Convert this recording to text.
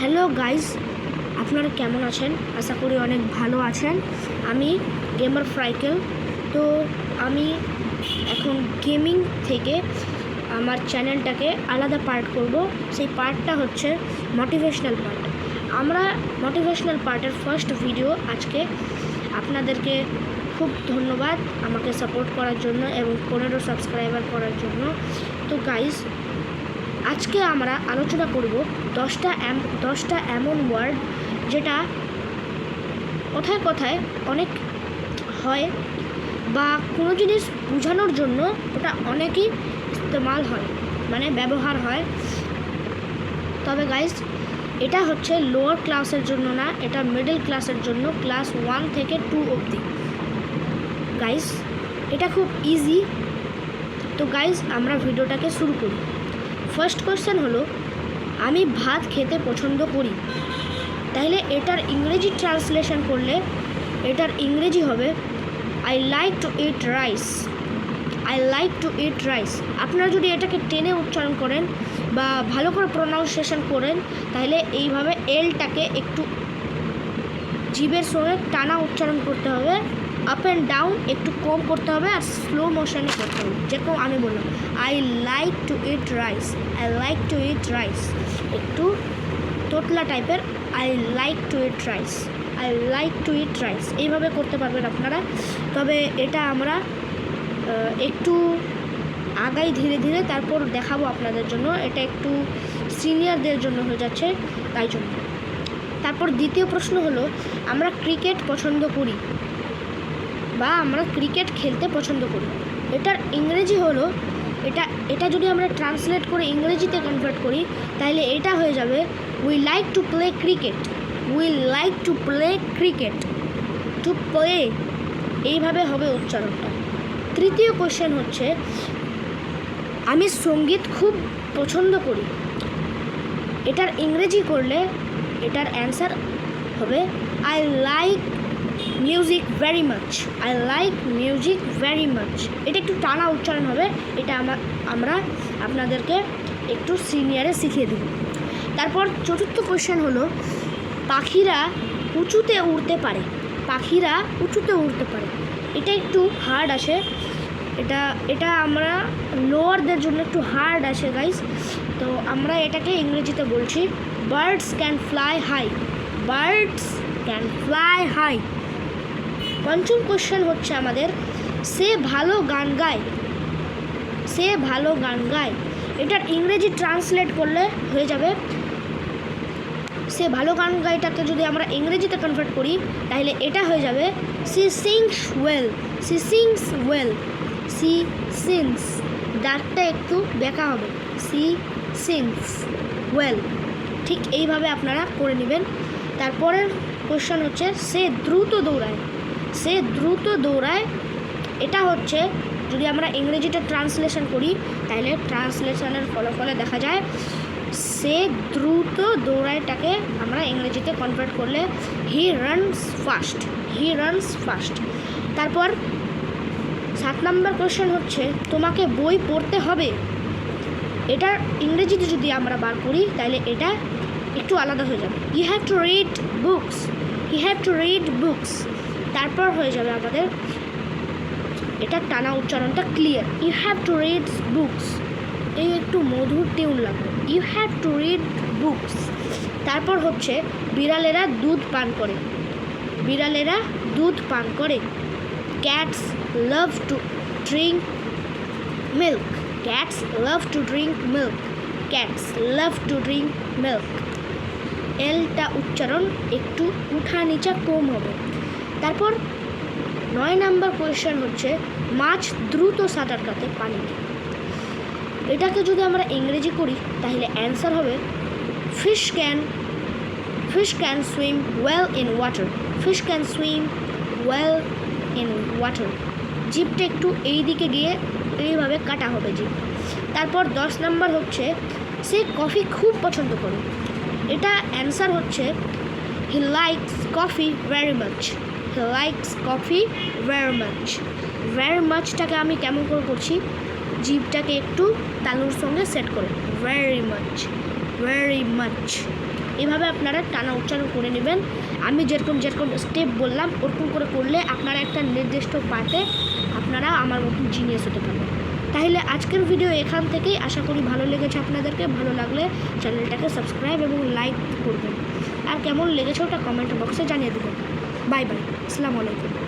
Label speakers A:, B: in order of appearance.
A: Hello guys, আপনারা কেমন আছেন? আশা করি অনেক ভালো আছেন। আমি গেমার ফ্রাইকেল। তো আমি এখন গেমিং থেকে আমার চ্যানেলটাকে আলাদা পার্ট করব। সেই পার্টটা হচ্ছে মোটিভেশনাল পার্ট। আমরা মোটিভেশনাল পার্টের ফার্স্ট ভিডিও আজকে। আপনাদেরকে খুব ধন্যবাদ আমাকে সাপোর্ট করার জন্য এবং 15 সাবস্ক্রাইবার করার জন্য। তো গাইস, আজকে আমরা আলোচনা করব 10টা এমন ওয়ার্ড যেটা কথায় কথায় অনেক হয় বা কোনো জিনিস বোঝানোর জন্য ওটা অনেকই ইস্তেমাল হয়, মানে ব্যবহার হয়। তবে গাইস, এটা হচ্ছে লোয়ার ক্লাসের জন্য না, এটা মিডল ক্লাসের জন্য, ক্লাস 1 থেকে 2 অবধি। গাইস, এটা খুব ইজি। তো গাইস, আমরা ভিডিওটাকে শুরু করি। ফার্স্ট কোয়েশ্চেন হলো, আমি ভাত খেতে পছন্দ করি। তাহলে এটার ইংরেজি ট্রান্সলেশন করলে এটার ইংরেজি হবে I like to eat rice. I like to eat rice. আপনারা যদি এটাকে টেনে উচ্চারণ করেন বা ভালো করে প্রোনাউন্সিয়েশন করেন, তাহলে এইভাবে এলটাকে একটু জিভের সঙ্গে টানা উচ্চারণ করতে হবে, আপ অ্যান্ড ডাউন একটু কম করতে হবে আর স্লো মোশনে করতে হবে। যেরকম আমি বললাম, I like to eat rice, I like to eat rice, একটু তোতলা টাইপের, I like to eat rice, I like to eat rice, এইভাবে করতে পারবেন আপনারা। তবে এটা আমরা একটু আগাই ধীরে ধীরে, তারপর দেখাবো আপনাদের জন্য। এটা একটু সিনিয়রদের জন্য হয়ে যাচ্ছে, তাই জন্য। তারপর দ্বিতীয় প্রশ্ন হলো, আমরা ক্রিকেট পছন্দ করি বা আমরা ক্রিকেট খেলতে পছন্দ করি। এটার ইংরেজি হলো, এটা যদি আমরা ট্রান্সলেট করে ইংরেজিতে কনভার্ট করি, তাহলে এটা হয়ে যাবে we like to play cricket. We like to play cricket, to play, এইভাবে হবে উচ্চারণটা। তৃতীয় কোশ্চেন হচ্ছে, আমি সঙ্গীত খুব পছন্দ করি। এটার ইংরেজি করলে এটার অ্যান্সার হবে I like music very much. I like music very much. এটা একটু টানা উচ্চারণ হবে, এটা আমরা আপনাদেরকে একটু সিনিয়রে শিখিয়ে দেব। তারপর চতুর্থ কোশ্চেন হলো, পাখিরা উঁচুতে উড়তে পারে। পাখিরা উঁচুতে উড়তে পারে। এটা একটু হার্ড আসে, এটা আমরা লোয়ারদের জন্য একটু হার্ড আসে গাইস। তো আমরা এটাকে ইংরেজিতে বলছি birds can fly high. Birds can fly high. পঞ্চম কোশ্চেন হচ্ছে আমাদের, সে ভালো গান গায়। সে ভালো গান গায়। এটার ইংরেজি ট্রান্সলেট করলে হয়ে যাবে, সে ভালো গান গায়টাকে যদি আমরা ইংরেজিতে কনভার্ট করি, তাহলে এটা হয়ে যাবে she sings well. She sings well. She sings, দাঁতটা একটু বেঁকা হবে, সি সিংস ওয়েল। ঠিক এইভাবে আপনারা করে নেবেন। তারপরের কোশ্চেন হচ্ছে, সে দ্রুত দৌড়ায়। সে দ্রুত দৌড়ায়। এটা হচ্ছে যদি আমরা ইংরেজিটা ট্রান্সলেশন করি, তাহলে ট্রান্সলেশনের ফলে দেখা যায় সে দ্রুত দৌড়ায়টাকে আমরা ইংরেজিতে কনভার্ট করলে he runs fast. He runs fast. তারপর 7 নম্বর কোশ্চেন হচ্ছে, তোমাকে বই পড়তে হবে। এটার ইংরেজিতে যদি আমরা বার করি, তাহলে এটা একটু আলাদা হয়ে যাবে, you have to read books. You have to read books. তারপর হয়ে যাবে আমাদের এটা টানা উচ্চারণটা clear, you have to read books. এই একটু মধুর টিউন লাগবে, you have to read books. তারপর হচ্ছে, বিড়ালেরা দুধ পান করে। বিড়ালেরা দুধ পান করে। Cats love to drink milk. Cats love to drink milk. Cats love to drink milk. এলটা উচ্চারণ একটু উঠা নিচা কম হবে। তারপর 9 নম্বর কোয়েশ্চেন হচ্ছে, মাছ দ্রুত সাঁতার কাটে পানিতে। এটাকে যদি আমরা ইংরেজি করি, তাহলে অ্যান্সার হবে fish can swim well in water. Fish can swim well in water. জিভটা একটু এই দিকে গিয়ে এইভাবে কাটা হবে জিভ। তারপর 10 নম্বর হচ্ছে, সে কফি খুব পছন্দ করে। এটা অ্যান্সার হচ্ছে he likes coffee very much. He likes coffee very much. Very মাচটাকে আমি কেমন করে করছি, জিভটাকে একটু তালুর সঙ্গে সেট করে, ভেরি মাচ, ভেরি মাচ। এভাবে আপনারা টানা উচ্চারণ করে নেবেন। আমি যেরকম স্টেপ বললাম ওরকম করে করলে আপনারা একটা নির্দিষ্ট পার্টে আপনারা আমার মতন জিনিয়াস হতে পারবেন। তাহলে আজকের ভিডিও এখান থেকেই, আশা করি ভালো লেগেছে আপনাদেরকে। ভালো লাগলে চ্যানেলটাকে সাবস্ক্রাইব এবং লাইক করবেন, আর কেমন লেগেছে ওটা কমেন্ট বক্সে জানিয়ে দেবেন। বাই বাই, আসসালামু আলাইকুম।